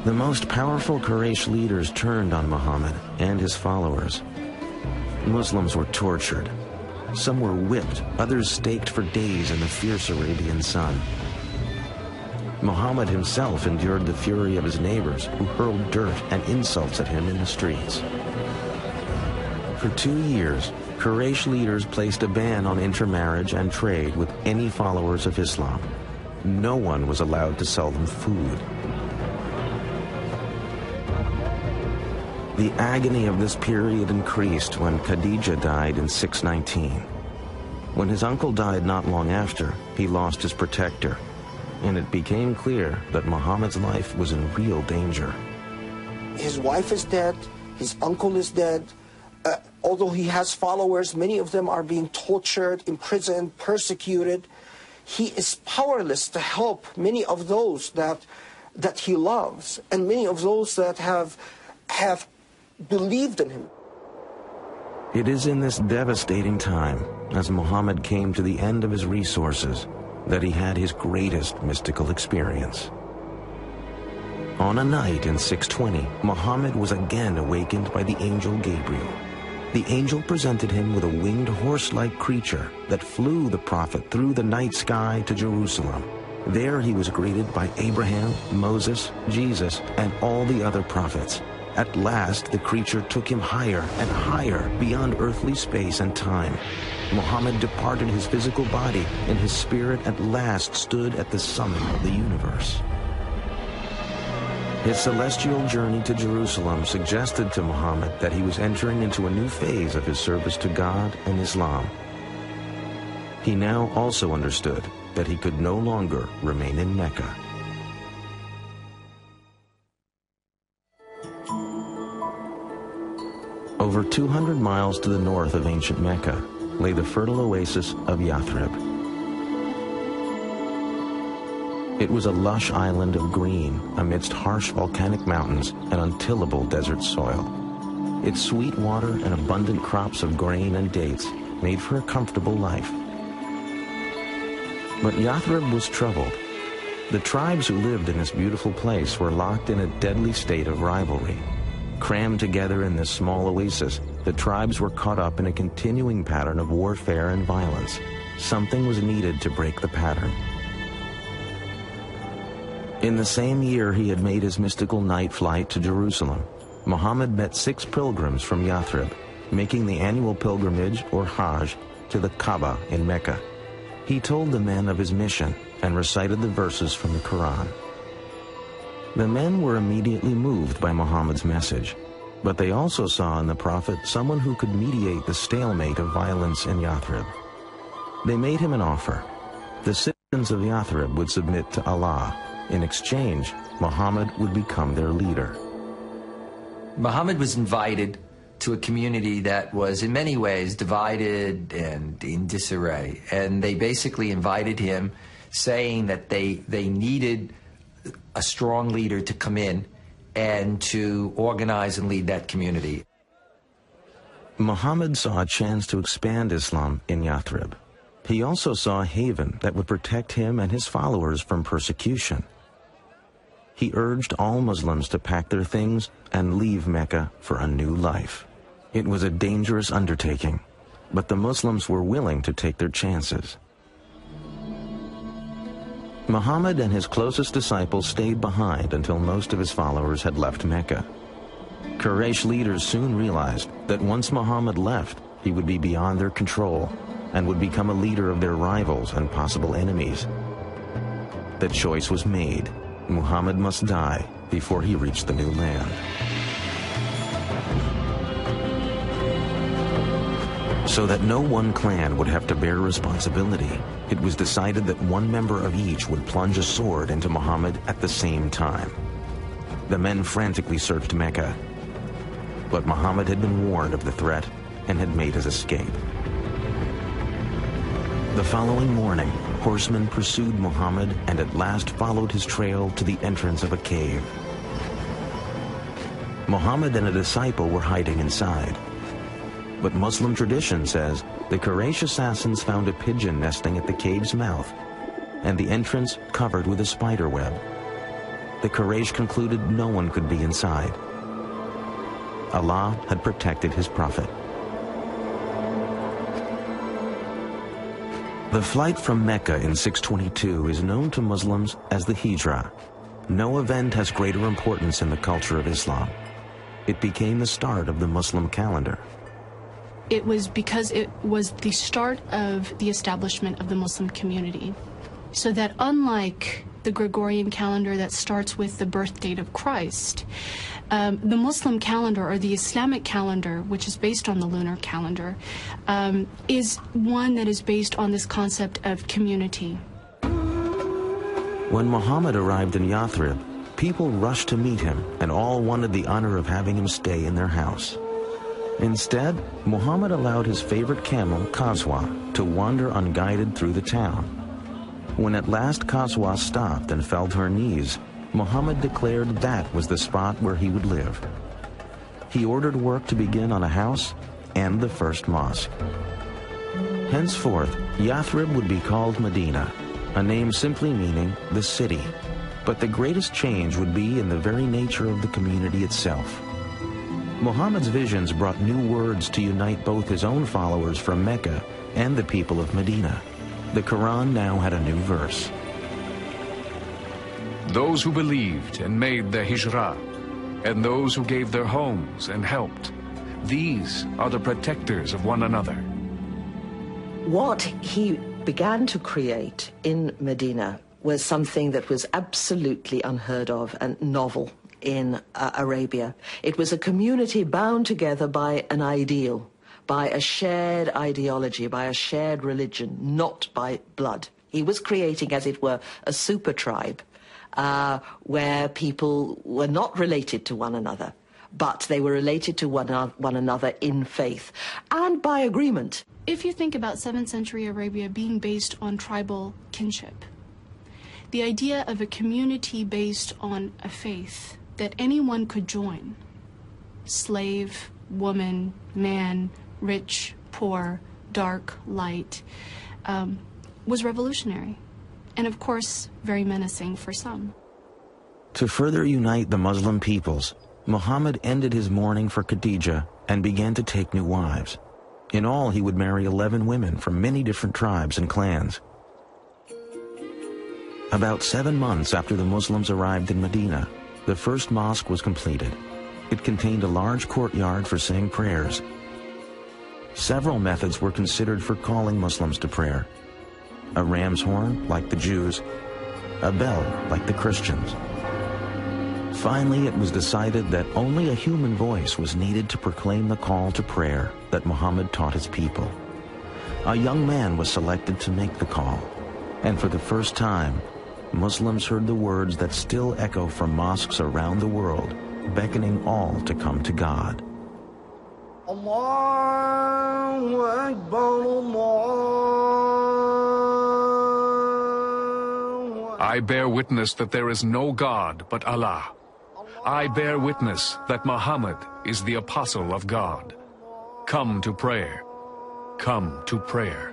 The most powerful Quraysh leaders turned on Muhammad and his followers. Muslims were tortured. Some were whipped, others staked for days in the fierce Arabian sun. Muhammad himself endured the fury of his neighbors, who hurled dirt and insults at him in the streets. For 2 years, Quraysh leaders placed a ban on intermarriage and trade with any followers of Islam. No one was allowed to sell them food. The agony of this period increased when Khadija died in 619. When his uncle died not long after, he lost his protector, and it became clear that Muhammad's life was in real danger. His wife is dead, his uncle is dead. Although he has followers, many of them are being tortured, imprisoned, persecuted. He is powerless to help many of those that he loves, and many of those that have believed in him. It is in this devastating time, as Muhammad came to the end of his resources, that he had his greatest mystical experience. On a night in 620, Muhammad was again awakened by the angel Gabriel. The angel presented him with a winged horse-like creature that flew the prophet through the night sky to Jerusalem. There he was greeted by Abraham, Moses, Jesus, and all the other prophets. At last, the creature took him higher and higher beyond earthly space and time. Muhammad departed his physical body, and his spirit at last stood at the summit of the universe. His celestial journey to Jerusalem suggested to Muhammad that he was entering into a new phase of his service to God and Islam. He now also understood that he could no longer remain in Mecca. Over 200 miles to the north of ancient Mecca lay the fertile oasis of Yathrib. It was a lush island of green amidst harsh volcanic mountains and untillable desert soil. Its sweet water and abundant crops of grain and dates made for a comfortable life. But Yathrib was troubled. The tribes who lived in this beautiful place were locked in a deadly state of rivalry. Crammed together in this small oasis, the tribes were caught up in a continuing pattern of warfare and violence. Something was needed to break the pattern. In the same year he had made his mystical night flight to Jerusalem, Muhammad met 6 pilgrims from Yathrib, making the annual pilgrimage, or Hajj, to the Kaaba in Mecca. He told the men of his mission and recited the verses from the Quran. The men were immediately moved by Muhammad's message, but they also saw in the prophet someone who could mediate the stalemate of violence in Yathrib. They made him an offer. The citizens of Yathrib would submit to Allah. In exchange, Muhammad would become their leader. Muhammad was invited to a community that was in many ways divided and in disarray. And they basically invited him, saying that they needed a strong leader to come in and to organize and lead that community. Muhammad saw a chance to expand Islam in Yathrib. He also saw a haven that would protect him and his followers from persecution. He urged all Muslims to pack their things and leave Mecca for a new life. It was a dangerous undertaking, but the Muslims were willing to take their chances. Muhammad and his closest disciples stayed behind until most of his followers had left Mecca. Quraysh leaders soon realized that once Muhammad left, he would be beyond their control and would become a leader of their rivals and possible enemies. The choice was made. Muhammad must die before he reached the new land. So that no one clan would have to bear responsibility, it was decided that one member of each would plunge a sword into Muhammad at the same time. The men frantically searched Mecca, but Muhammad had been warned of the threat and had made his escape. The following morning, horsemen pursued Muhammad and at last followed his trail to the entrance of a cave. Muhammad and a disciple were hiding inside. But Muslim tradition says the Quraysh assassins found a pigeon nesting at the cave's mouth and the entrance covered with a spider web. the Quraysh concluded no one could be inside. Allah had protected his prophet. The flight from Mecca in 622 is known to Muslims as the Hijrah. No event has greater importance in the culture of Islam. It became the start of the Muslim calendar. It was because it was the start of the establishment of the Muslim community. So that unlike the Gregorian calendar that starts with the birth date of Christ, the Muslim calendar, or the Islamic calendar, which is based on the lunar calendar, is one that is based on this concept of community. When Muhammad arrived in Yathrib, people rushed to meet him and all wanted the honor of having him stay in their house. Instead, Muhammad allowed his favorite camel, Qaswa, to wander unguided through the town. When at last Qaswa stopped and fell to her knees, Muhammad declared that was the spot where he would live. He ordered work to begin on a house and the first mosque. Henceforth, Yathrib would be called Medina, a name simply meaning the city. But the greatest change would be in the very nature of the community itself. Muhammad's visions brought new words to unite both his own followers from Mecca and the people of Medina. The Quran now had a new verse. Those who believed and made the Hijrah, and those who gave their homes and helped, these are the protectors of one another. What he began to create in Medina was something that was absolutely unheard of and novel in Arabia. It was a community bound together by an ideal, by a shared ideology, by a shared religion, not by blood. He was creating, as it were, a super tribe where people were not related to one another, but they were related to one another in faith and by agreement. If you think about 7th century Arabia being based on tribal kinship, the idea of a community based on a faith that anyone could join, slave, woman, man, rich, poor, dark, light, was revolutionary, and of course very menacing for some. To further unite the Muslim peoples, Muhammad ended his mourning for Khadijah and began to take new wives. In all, he would marry 11 women from many different tribes and clans. About 7 months after the Muslims arrived in Medina, the first mosque was completed. It contained a large courtyard for saying prayers. Several methods were considered for calling Muslims to prayer. A ram's horn, like the Jews, a bell, like the Christians. Finally, it was decided that only a human voice was needed to proclaim the call to prayer that Muhammad taught his people. A young man was selected to make the call, and for the first time, Muslims heard the words that still echo from mosques around the world, beckoning all to come to God. Allahu Akbar, Allahu Akbar. I bear witness that there is no God but Allah. I bear witness that Muhammad is the apostle of God. Come to prayer. Come to prayer.